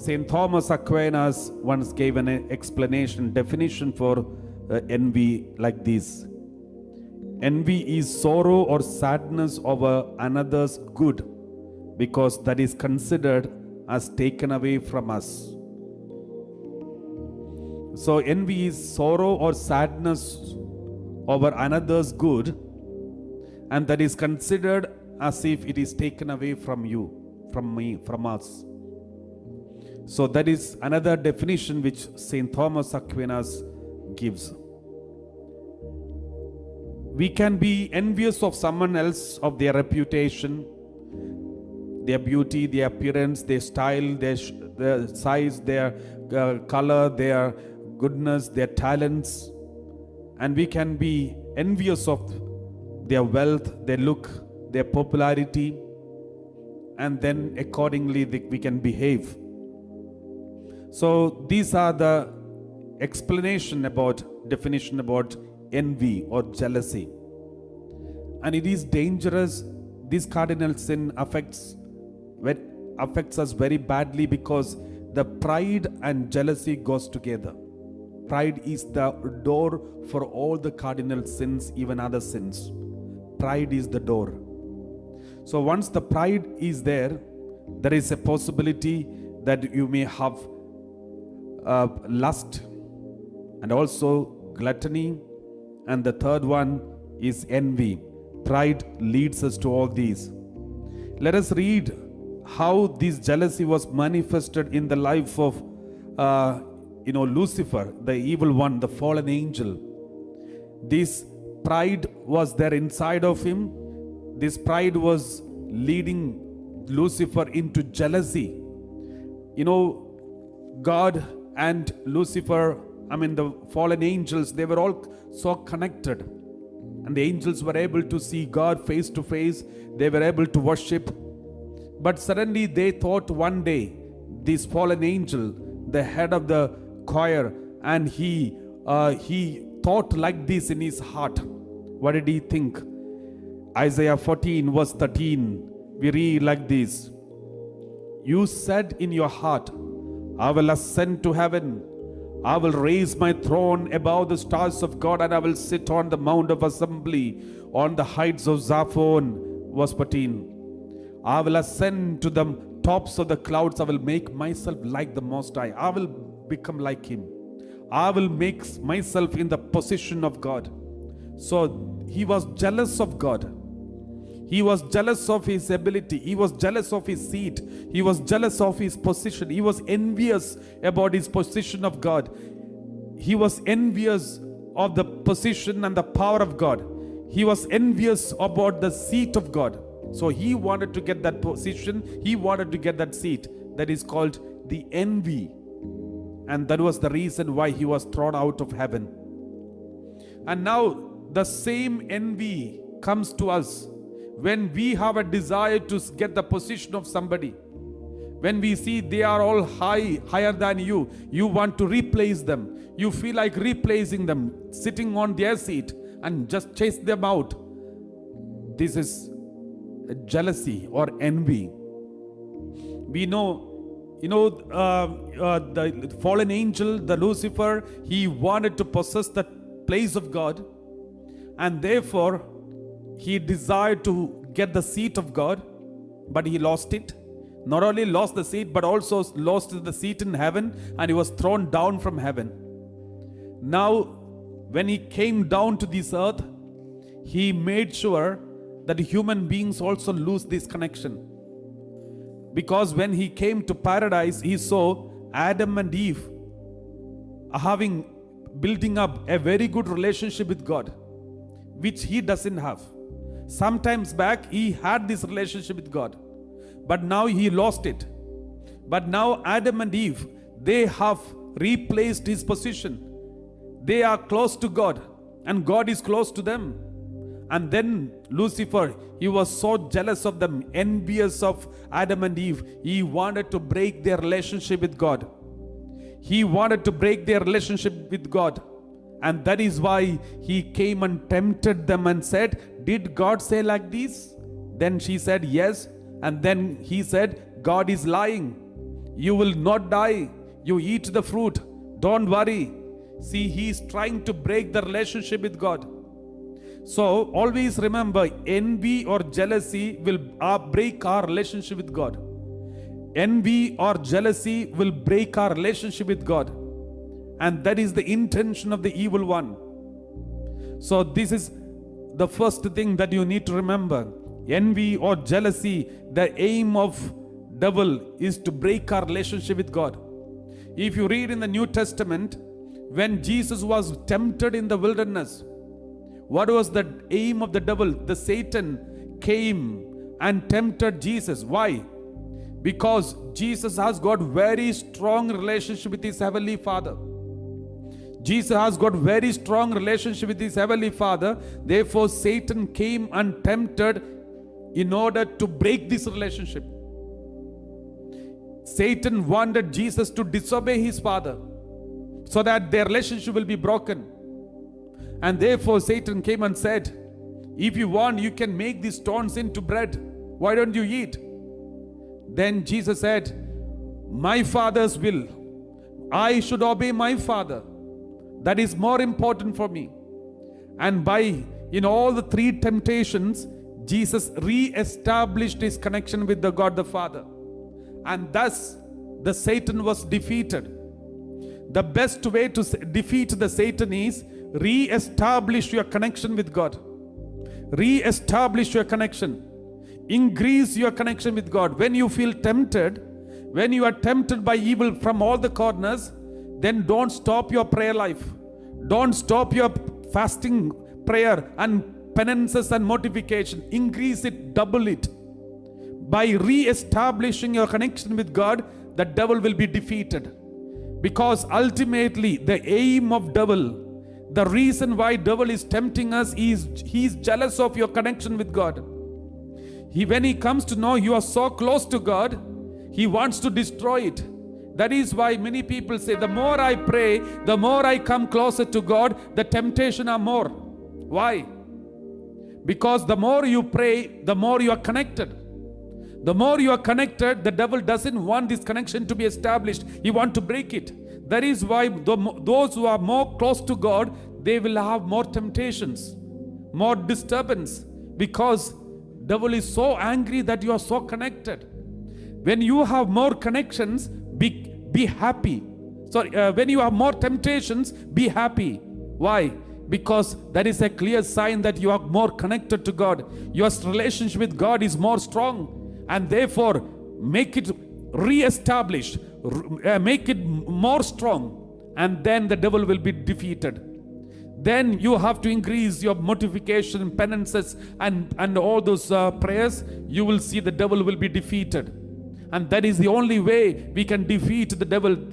Saint Thomas Aquinas once gave an definition for envy like this. Envy is sorrow or sadness over another's good, because that is considered as taken away from us. So envy is sorrow or sadness over another's good, and that is considered as if it is taken away from you, from me, from us. So that is another definition which Saint Thomas Aquinas gives. We can be envious of someone else, of their reputation, their beauty, their appearance, their style, their size, their color, their goodness, their talents. And we can be envious of their wealth, their look, their popularity, and then accordingly we can behave. So these are the definition about envy or jealousy. And it is dangerous. This cardinal sin affects us very badly, because the pride and jealousy goes together. Pride is the door for all the cardinal sins, even other sins. Pride is the door. So once the pride is there, there is a possibility that you may have lust, and also gluttony, and the third one is envy. Pride leads us to all these. Let us read how this jealousy was manifested in the life of Lucifer, the evil one, the fallen angel. This pride was there inside of him. This pride was leading Lucifer into jealousy. God and Lucifer, the fallen angels, they were all so connected. And the angels were able to see God face to face. They were able to worship. But suddenly they thought one day, this fallen angel, the head of the choir, and he thought like this in his heart. What did he think? Isaiah 14 verse 13, we read like this: You said in your heart, I will ascend to heaven. I will raise my throne above the stars of God, and I will sit on the mount of assembly on the heights of Zaphon. Verse 14. I will ascend to the tops of the clouds. I will make myself like the Most High. I will become like Him. I will make myself in the position of God. So he was jealous of God. He was jealous of his ability. He was jealous of his seat. He was jealous of his position. He was envious about his position of God. He was envious of the position and the power of God. He was envious about the seat of God. So he wanted to get that position. He wanted to get that seat. That is called the envy. And that was the reason why he was thrown out of heaven. And now the same envy comes to us when we have a desire to get the position of somebody. When we see they are all higher than you, you want to replace them. You feel like replacing them, sitting on their seat and just chase them out. This is jealousy or envy. We know, the fallen angel, the Lucifer, he wanted to possess the place of God, and therefore he desired to get the seat of God, but he lost it. Not only lost the seat, but also lost the seat in heaven, and he was thrown down from heaven. Now, when he came down to this earth, he made sure that human beings also lose this connection. Because when he came to paradise, he saw Adam and Eve building up a very good relationship with God, which he doesn't have. Sometimes back he had this relationship with God, but now he lost it. But now Adam and Eve, they have replaced his position. They are close to God, and God is close to them. And then Lucifer, he was so jealous of them, envious of Adam and Eve. He wanted to break their relationship with God. He wanted to break their relationship with God. And that is why he came and tempted them and said, did God say like this? Then she said yes. And then he said, God is lying. You will not die. You eat the fruit. Don't worry. See, he is trying to break the relationship with God. So always remember, envy or jealousy will break our relationship with God. Envy or jealousy will break our relationship with God. And that is the intention of the evil one. So this is the first thing that you need to remember. Envy or jealousy, the aim of devil is to break our relationship with God. If you read in the New Testament, when Jesus was tempted in the wilderness, what was the aim of the devil? The Satan came and tempted Jesus. Why? Because Jesus has got very strong relationship with his heavenly Father. Jesus has got very strong relationship with his heavenly Father. Therefore, Satan came and tempted in order to break this relationship. Satan wanted Jesus to disobey his Father so that their relationship will be broken. And therefore Satan came and said, if you want, you can make these stones into bread. Why don't you eat? Then Jesus said, my Father's will. I should obey my Father. That is more important for me. And in all the three temptations, Jesus re-established his connection with the God the Father. And thus, the Satan was defeated. The best way to defeat the Satan is re-establish your connection with God. Re-establish your connection. Increase your connection with God. When you feel tempted, when you are tempted by evil from all the corners, then don't stop your prayer life. Don't stop your fasting, prayer and penances and mortification. Increase it, double it. By re-establishing your connection with God, the devil will be defeated. Because ultimately the aim of devil, the reason why devil is tempting us is he is jealous of your connection with God. When he comes to know you are so close to God, he wants to destroy it. That is why many people say, the more I pray, the more I come closer to God, the temptation are more. Why? Because the more you pray, the more you are connected. The more you are connected, the devil doesn't want this connection to be established. He wants to break it. That is why those who are more close to God, they will have more temptations, more disturbance, because devil is so angry that you are so connected. When you have more connections, be happy. When you have more temptations, be happy. Why? Because that is a clear sign that you are more connected to God. Your relationship with God is more strong. And therefore, make it re-established, make it more strong, and then the devil will be defeated. Then you have to increase your mortification, penances, and all those prayers. You will see the devil will be defeated. And that is the only way we can defeat the devil.